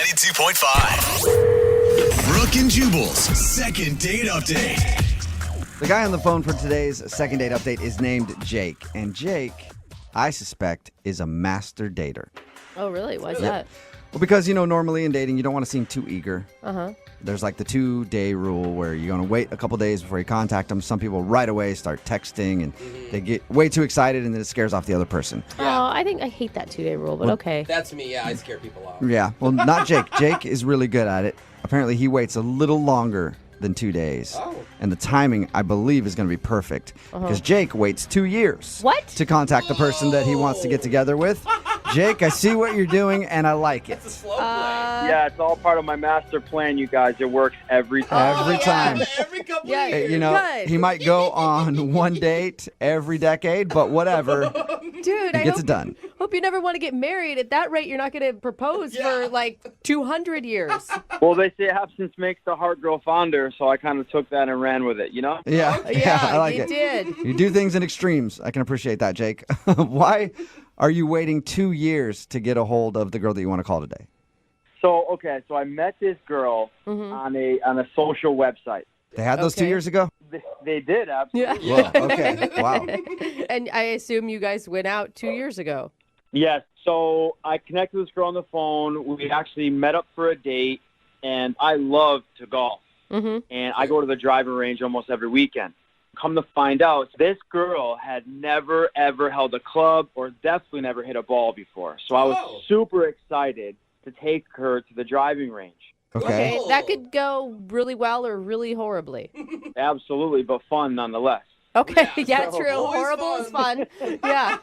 92.5. Brooke and Jubal's second date update. The guy on the phone for today's second date update is named Jake. And Jake, I suspect, is a master dater. Oh, really? Why's that? Well, because, normally in dating, you don't want to seem too eager. Uh-huh. There's like the 2-day rule where you're going to wait a couple days before you contact them. Some people right away start texting and they get way too excited and then it scares off the other person. Yeah. Oh, I hate that 2-day rule, but okay. That's me. Yeah, I scare people off. Yeah. Well, not Jake. Jake is really good at it. Apparently, he waits a little longer than 2 days. Oh. And the timing, I believe, is going to be perfect. Because Jake waits 2 years. What? To contact the person that he wants to get together with. Jake, I see what you're doing, and I like it. It's a slow play. Yeah, it's all part of my master plan, you guys. It works every time. Every time. Every couple Yeah, years. good. He might go on one date every decade, but whatever. Dude, He gets it done. Hope you never want to get married. At that rate, you're not going to propose for like 200 years. Well, they say absence makes the heart grow fonder, so I kind of took that and ran with it, you know? Yeah, I like you it. did. You do things in extremes. I can appreciate that, Jake. Why are you waiting 2 years to get a hold of the girl that you want to call today? So I met this girl on a social website. They had those 2 Okay. years ago? They did, absolutely. Yeah. Whoa, okay. Wow. And I assume you guys went out 2 years ago. Yes, so I connected with this girl on the phone. We actually met up for a date, and I love to golf. Mm-hmm. And I go to the driving range almost every weekend. Come to find out, this girl had never, ever held a club or definitely never hit a ball before. So I was super excited to take her to the driving range. Okay. That could go really well or really horribly. Absolutely, but fun nonetheless. Okay, yeah, so true. always Horrible is fun. Yeah.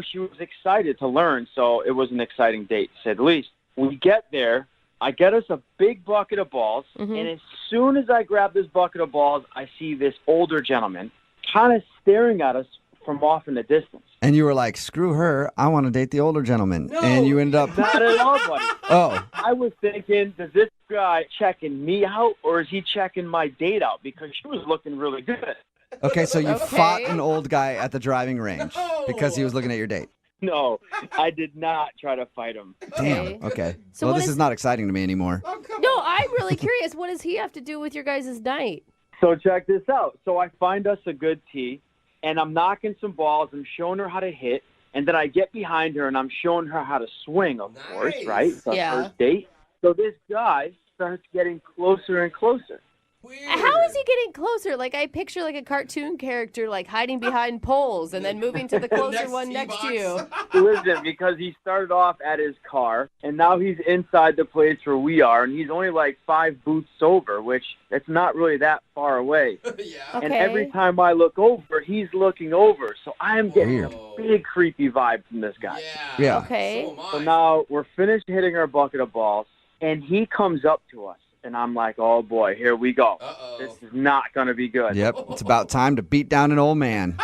She was excited to learn, so it was an exciting date, to say the least. We get there. I get us a big bucket of balls, and as soon as I grab this bucket of balls, I see this older gentleman kind of staring at us from off in the distance. And you were like, screw her, I want to date the older gentleman. No. And you ended up... Not at all, buddy. Oh, I was thinking, does this guy checking me out, or is he checking my date out? Because she was looking really good. okay, so you Okay. fought an old guy at the driving range because he was looking at your date. No, I did not try to fight him. Damn, okay. So Well, what this is not exciting to me anymore. Oh, come No, on. I'm really curious. What does he have to do with your guys' night? So check this out. So I find us a good tee, and I'm knocking some balls. I'm showing her how to hit, and then I get behind her, and I'm showing her how to swing, of course, Nice. right? It's our Yeah. first date. So this guy starts getting closer and closer. Weird. How is he getting closer? Like, I picture like a cartoon character, like hiding behind poles and then moving to the closer one next to you. Listen, because he started off at his car, and now he's inside the place where we are, and he's only like 5 booths over, which it's not really that far away. Yeah. Okay. And every time I look over, he's looking over. So I am getting Weird. a big creepy vibe from this guy. Yeah. Okay. So am I. So now we're finished hitting our bucket of balls, and he comes up to us, and I'm like, oh boy, here we go. Uh-oh. This is not going to be good. Yep, it's about time to beat down an old man.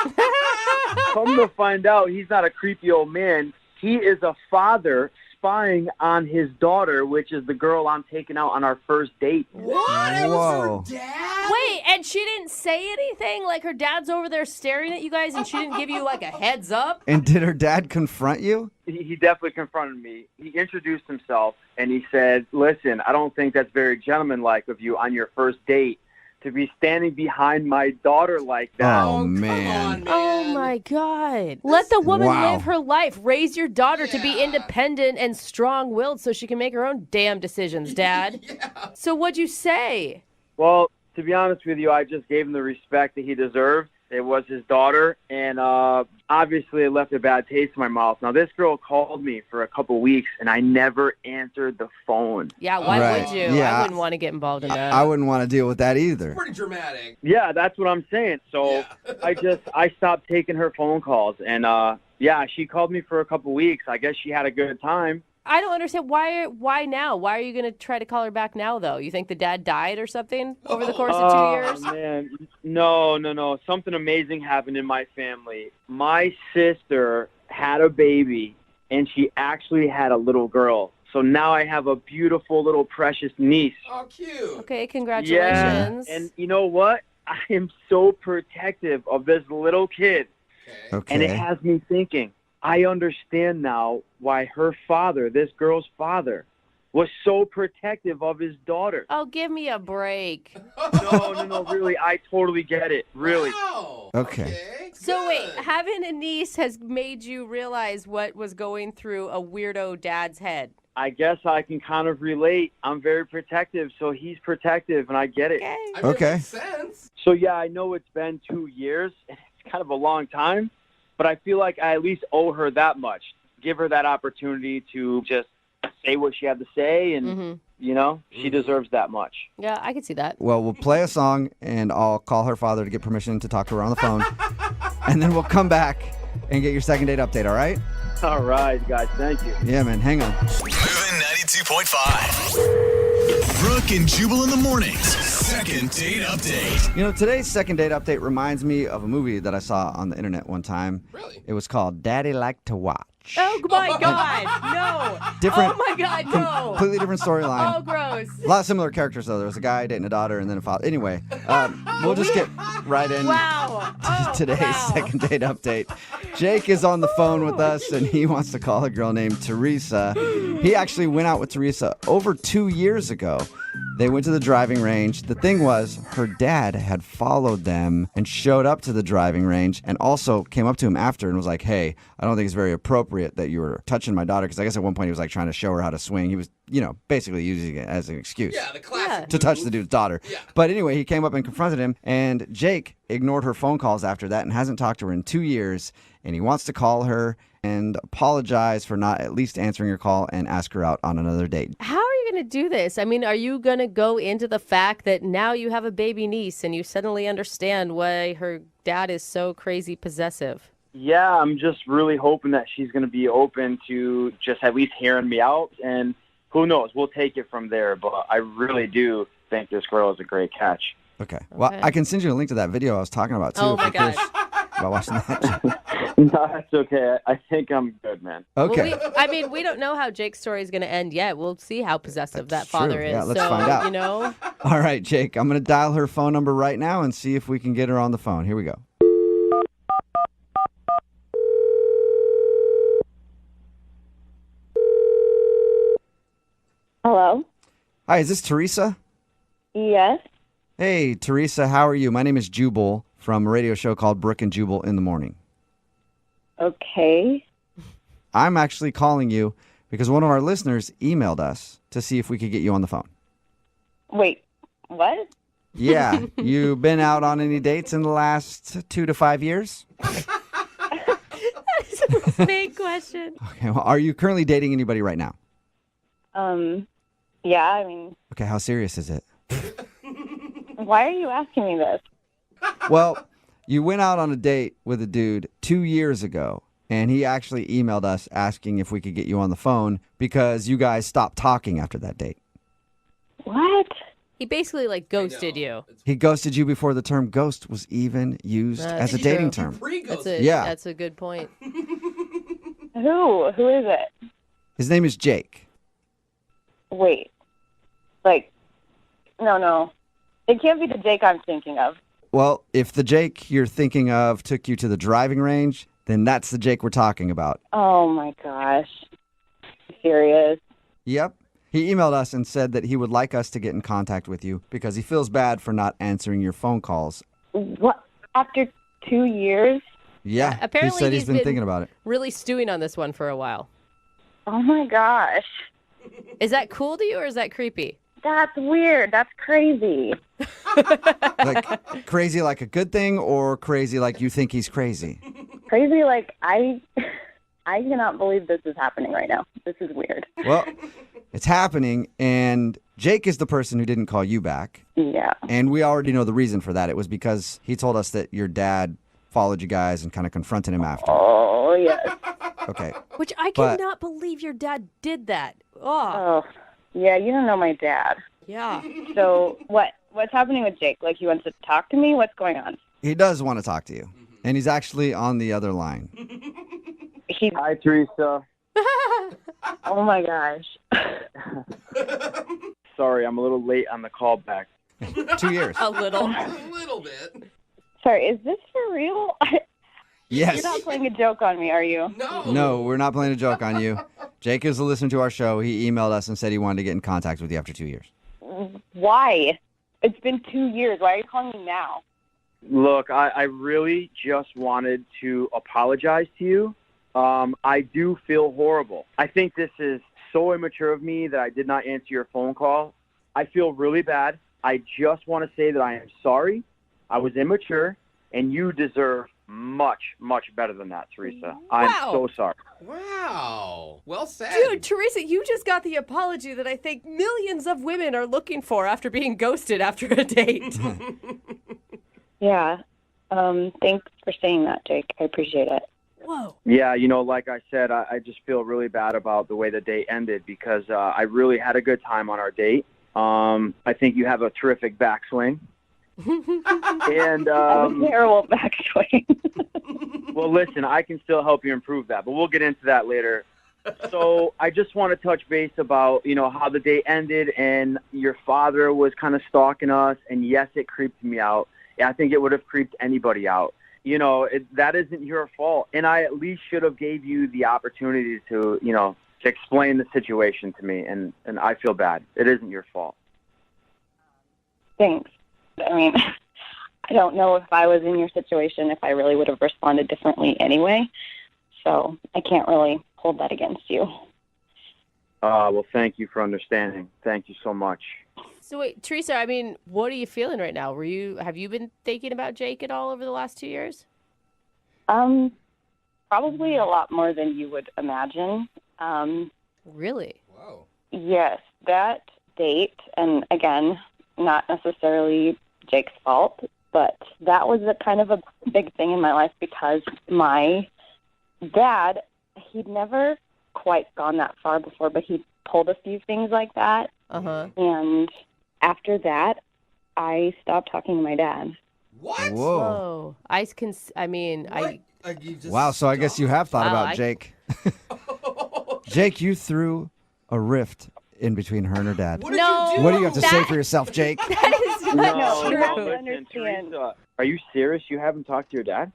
Come to find out, he's not a creepy old man. He is a father spying on his daughter, which is the girl I'm taking out on our first date. What? It Whoa. was her dad? Wait, and she didn't say anything? Like her dad's over there staring at you guys and she didn't give you like a heads up? And did her dad confront you? He definitely confronted me. He introduced himself, and he said, listen, I don't think that's very gentlemanlike of you on your first date to be standing behind my daughter like that. Oh, come man. on, man. Oh my God. Let the woman Wow. live her life. Raise your daughter to be Yeah. independent and strong willed so she can make her own damn decisions, Dad. Yeah. So what'd you say? Well, to be honest with you, I just gave him the respect that he deserved. It was his daughter, and obviously it left a bad taste in my mouth. Now, this girl called me for a couple weeks, and I never answered the phone. Yeah, why Right. would you? Yeah. I wouldn't want to get involved in that. I wouldn't want to deal with that either. Pretty dramatic. Yeah, that's what I'm saying. So Yeah. I stopped taking her phone calls, and yeah, she called me for a couple weeks. I guess she had a good time. I don't understand why now? Why are you going to try to call her back now, though? You think the dad died or something over the course of 2 years? Man, no. Something amazing happened in my family. My sister had a baby, and she actually had a little girl. So now I have a beautiful little precious niece. Oh, cute. Okay, Yeah, congratulations. and you know what? I am so protective of this little kid, Okay. and it Okay. has me thinking. I understand now why her father, this girl's father, was so protective of his daughter. Oh, give me a break. No, really, I totally get it. Really. Wow. Okay. So wait, good. having a niece has made you realize what was going through a weirdo dad's head. I guess I can kind of relate. I'm very protective, so he's protective, and I get it. Okay. I mean, Okay. It makes sense. So, yeah, I know it's been 2 years. It's kind of a long time, but I feel like I at least owe her that much. Give her that opportunity to just say what she had to say, and, she deserves that much. Yeah, I could see that. Well, we'll play a song, and I'll call her father to get permission to talk to her on the phone. And then we'll come back and get your second date update, all right? All right, guys. Thank you. Yeah, man. Hang on. Moving 92.5. Brooke and Jubal in the mornings. Second date update. You know, today's second date update reminds me of a movie that I saw on the internet one time. Really? It was called Daddy Like to Watch. Oh my God, no. Different- Oh my God, no. Completely different storyline. Oh, gross. A lot of similar characters, though. There was a guy dating a daughter and then a father. Anyway, we'll just get right in Wow. Oh, today's wow. second date update. Jake is on the phone with us, and he wants to call a girl named Teresa. He actually went out with Teresa over 2 years ago. They went to the driving range. The thing was, her dad had followed them and showed up to the driving range and also came up to him after and was like, hey, I don't think it's very appropriate that you were touching my daughter. Because I guess at one point he was like trying to show her how to swing. He was, basically using it as an excuse. Yeah, the classic. To touch the dude's daughter. Yeah. But anyway, he came up and confronted him, and Jake ignored her phone calls after that and hasn't talked to her in 2 years, and he wants to call her and apologize for not at least answering her call and ask her out on another date. How are you going to do this? I mean, are you going to go into the fact that now you have a baby niece and you suddenly understand why her dad is so crazy possessive? Yeah, I'm just really hoping that she's going to be open to just at least hearing me out. And who knows? We'll take it from there. But I really do think this girl is a great catch. Okay. Well, I can send you a link to that video I was talking about, too. Oh, if my you're curious gosh. about watching that. No, that's okay. I think I'm good, man. Okay. Well, we don't know how Jake's story is going to end yet. We'll see how possessive That's that father true. is. Yeah, let's so, find out. All right, Jake, I'm going to dial her phone number right now and see if we can get her on the phone. Here we go. Hello? Hi, is this Teresa? Yes. Hey, Teresa, how are you? My name is Jubal from a radio show called Brooke and Jubal in the Morning. Okay. I'm actually calling you because one of our listeners emailed us to see if we could get you on the phone. Wait, what? Yeah, you been out on any dates in the last 2 to 5 years? That's a snake question. Okay, well, are you currently dating anybody right now? Yeah, I mean, Okay, how serious is it? why are you asking me this? Well, you went out on a date with a dude 2 years ago, and he actually emailed us asking if we could get you on the phone because you guys stopped talking after that date. What? He basically ghosted you. He ghosted you before the term ghost was even used That's as a dating true. term. That's Pre-ghost. Yeah. That's a good point. Who? Who is it? His name is Jake. Wait. No. It can't be the Jake I'm thinking of. Well, if the Jake you're thinking of took you to the driving range, then that's the Jake we're talking about. Oh my gosh. Serious? Yep. He emailed us and said that he would like us to get in contact with you because he feels bad for not answering your phone calls. What? After 2 years? Yeah, Apparently he said he's he's been been- thinking about it. Really stewing on this one for a while. Oh my gosh. Is that cool to you or is that creepy? That's weird. That's crazy. Like crazy like a good thing or crazy like you think he's crazy? Crazy like I cannot believe this is happening right now. This is weird. Well, it's happening, and Jake is the person who didn't call you back. Yeah. And we already know the reason for that. It was because he told us that your dad followed you guys and kind of confronted him after. Oh, yes. Okay. Which I But- cannot believe your dad did that. Oh, Oh, yeah, you don't know my dad. yeah. So what's happening with Jake? Like, he wants to talk to me? What's going on? He does want to talk to you, and he's actually on the other line. Hi, Teresa. Oh, my gosh. Sorry, I'm a little late on the call back. 2 years. A little. A little bit. Sorry, is this for real? Yes. You're not playing a joke on me, are you? No. No, we're not playing a joke on you. Jake is a listener to our show. He emailed us and said he wanted to get in contact with you after 2 years. Why? It's been 2 years. Why are you calling me now? Look, I really just wanted to apologize to you. I do feel horrible. I think this is so immature of me that I did not answer your phone call. I feel really bad. I just want to say that I am sorry. I was immature, and you deserve much, much better than that, Teresa. I'm so sorry. Wow. Well said. Dude, Teresa, you just got the apology that I think millions of women are looking for after being ghosted after a date. Yeah. Thanks for saying that, Jake. I appreciate it. Whoa. Yeah, like I said, I just feel really bad about the way the date ended because I really had a good time on our date. I think you have a terrific backswing. And I have a terrible backswing. well, listen, I can still help you improve that, but we'll get into that later. So I just want to touch base about, how the date ended and your father was kind of stalking us. And yes, it creeped me out. I think it would have creeped anybody out. That isn't your fault. And I at least should have gave you the opportunity to explain the situation to me. And I feel bad. It isn't your fault. Thanks. I mean, I don't know if I was in your situation, if I really would have responded differently anyway. So I can't really hold that against you. Well, thank you for understanding. Thank you so much. So wait, Teresa, what are you feeling right now? Have you been thinking about Jake at all over the last 2 years? Probably a lot more than you would imagine. Really? Whoa. Yes, that date, and again, not necessarily Jake's fault, but that was a kind of a big thing in my life because my dad, he'd never quite gone that far before, but he pulled a few things like that. Uh-huh. And after that, I stopped talking to my dad. What? Whoa. Wow, so I guess you have thought about I- Jake. Jake, you threw a rift in between her and her dad. What did No. you do? What do you have to say for yourself, Jake? That is not No, true. you have to listen, understand. Teresa, are you serious? You haven't talked to your dad?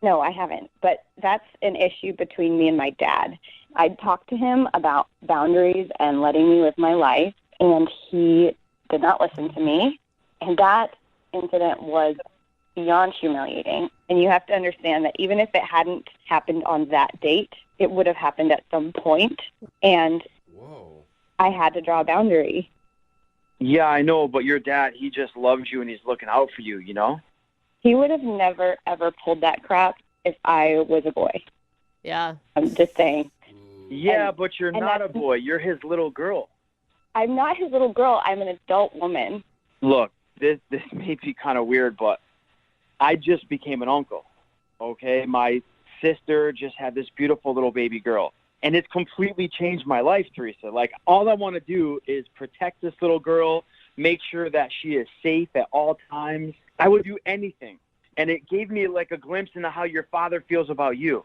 No, I haven't. But that's an issue between me and my dad. I talked to him about boundaries and letting me live my life, and he did not listen to me. And that incident was beyond humiliating. And you have to understand that even if it hadn't happened on that date, it would have happened at some point. And Whoa. I had to draw a boundary. Yeah, I know, but your dad, he just loves you and he's looking out for you, He would have never, ever pulled that crap if I was a boy. Yeah. I'm just saying. Yeah, And- but you're and not a that's- boy. You're his little girl. I'm not his little girl. I'm an adult woman. Look, this may be kind of weird, but I just became an uncle, okay? My sister just had this beautiful little baby girl, and it's completely changed my life, Teresa. Like, all I want to do is protect this little girl, make sure that she is safe at all times. I would do anything, and it gave me, like, a glimpse into how your father feels about you.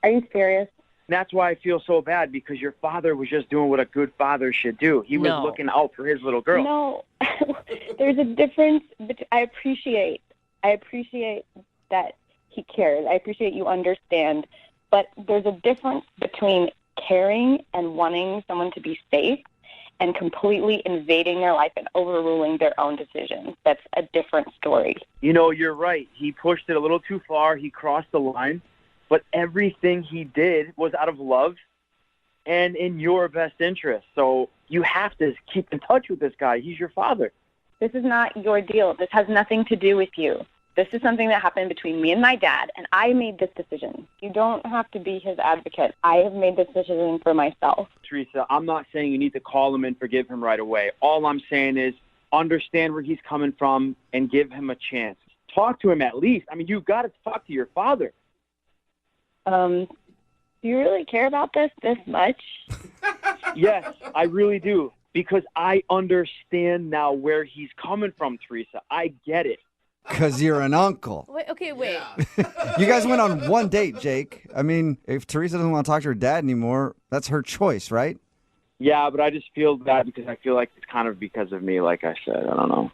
Are you serious? And that's why I feel so bad, because your father was just doing what a good father should do. He was No. looking out for his little girl. No, there's a difference. I appreciate that he cares. I appreciate you understand. But there's a difference between caring and wanting someone to be safe and completely invading their life and overruling their own decisions. That's a different story. You're right. He pushed it a little too far. He crossed the line. But everything he did was out of love and in your best interest. So you have to keep in touch with this guy. He's your father. This is not your deal. This has nothing to do with you. This is something that happened between me and my dad, and I made this decision. You don't have to be his advocate. I have made this decision for myself. Teresa, I'm not saying you need to call him and forgive him right away. All I'm saying is understand where he's coming from and give him a chance. Talk to him at least. You've got to talk to your father. Do you really care about this much? Yes, I really do. Because I understand now where he's coming from, Teresa. I get it. Because you're an uncle. Wait. Yeah. You guys went on one date, Jake. If Teresa doesn't want to talk to her dad anymore, that's her choice, right? Yeah, but I just feel bad because I feel like it's kind of because of me, like I said. I don't know.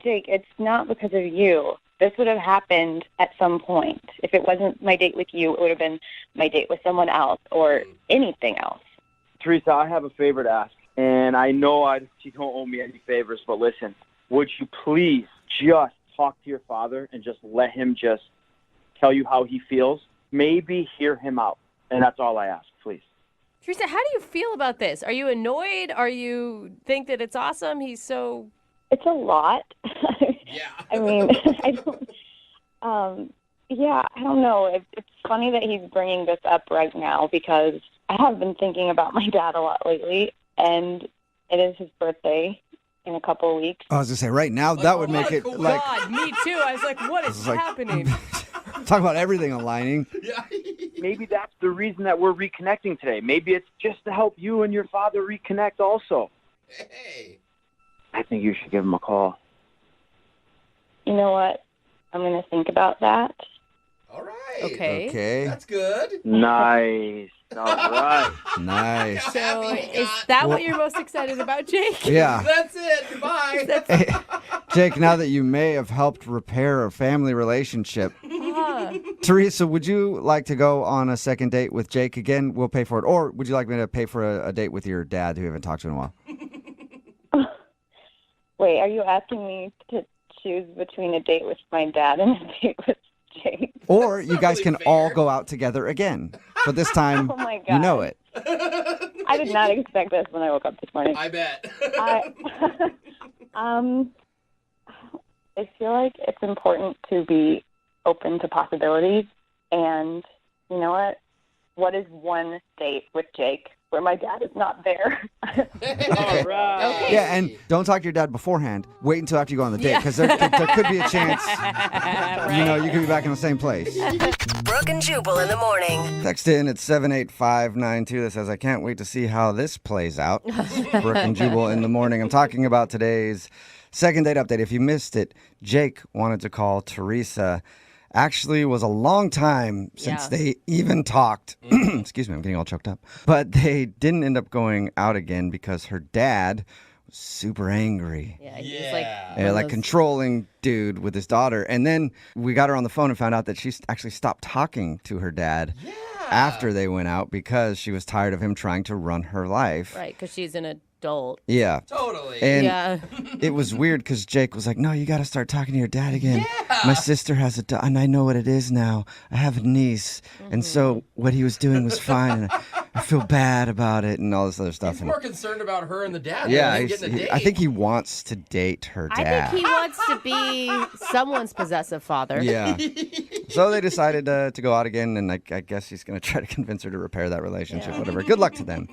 Jake, it's not because of you. This would have happened at some point. If it wasn't my date with you, it would have been my date with someone else or anything else. Teresa, I have a favor to ask, and I know you don't owe me any favors, but listen, would you please just talk to your father and just let him just tell you how he feels? Maybe hear him out, and that's all I ask, please. Teresa, how do you feel about this? Are you annoyed? Are you think that it's awesome? He's so... It's a lot. Yeah. I mean, I don't. I don't know. It's funny that he's bringing this up right now because I have been thinking about my dad a lot lately, and it is his birthday in a couple of weeks. I was gonna say right now that would make it like God, me too. I was like, what is like- happening? talk about everything aligning. Yeah. Maybe that's the reason that we're reconnecting today. Maybe it's just to help you and your father reconnect also. Hey. I think you should give him a call. You know what? I'm going to think about that. All right. Okay. Okay. That's good. Nice. All right. Nice. So Happy you is got- that what you're most excited about, Jake? Yeah. That's it. Goodbye. Hey, Jake, now that you may have helped repair a family relationship, Ah. Teresa, would you like to go on a second date with Jake again? We'll pay for it. Or would you like me to pay for a date with your dad who you haven't talked to in a while? Wait, are you asking me to choose between a date with my dad and a date with Jake? Or you not guys really can all fair. go out together again. But this time, Oh my you know God. it. I did not expect this when I woke up this morning. I bet. I feel like it's important to be open to possibilities. And you know what? What is one date with Jake where my dad is not there? All right. Okay. Yeah, and don't talk to your dad beforehand. Wait until after you go on the date, because there could be a chance, you could be back in the same place. Brooke and Jubal in the morning. Text in at 78592 that says, I can't wait to see how this plays out. Brooke and Jubal in the morning. I'm talking about today's second date update. If you missed it, Jake wanted to call Teresa. Actually, was a long time since Yeah. they even talked. Excuse me, I'm getting all choked up. But they didn't end up going out again because her dad was super angry. Yeah, he's Yeah. like, Yeah, one of like those- controlling dude with his daughter. And then we got her on the phone and found out that she actually stopped talking to her dad after they went out because she was tired of him trying to run her life. Right, because she's an adult. Yeah. Totally. And Yeah. it was weird because Jake was like, no, you got to start talking to your dad again. My sister has and I know what it is now. I have a niece. And so what he was doing was fine. And I feel bad about it and all this other stuff. He's And more concerned about her and the dad yeah, than him getting a date. I think he wants to date her I dad. think he wants to be someone's possessive father. Yeah. So they decided to go out again, and I guess he's going to try to convince her to repair that relationship, whatever. Good luck to them.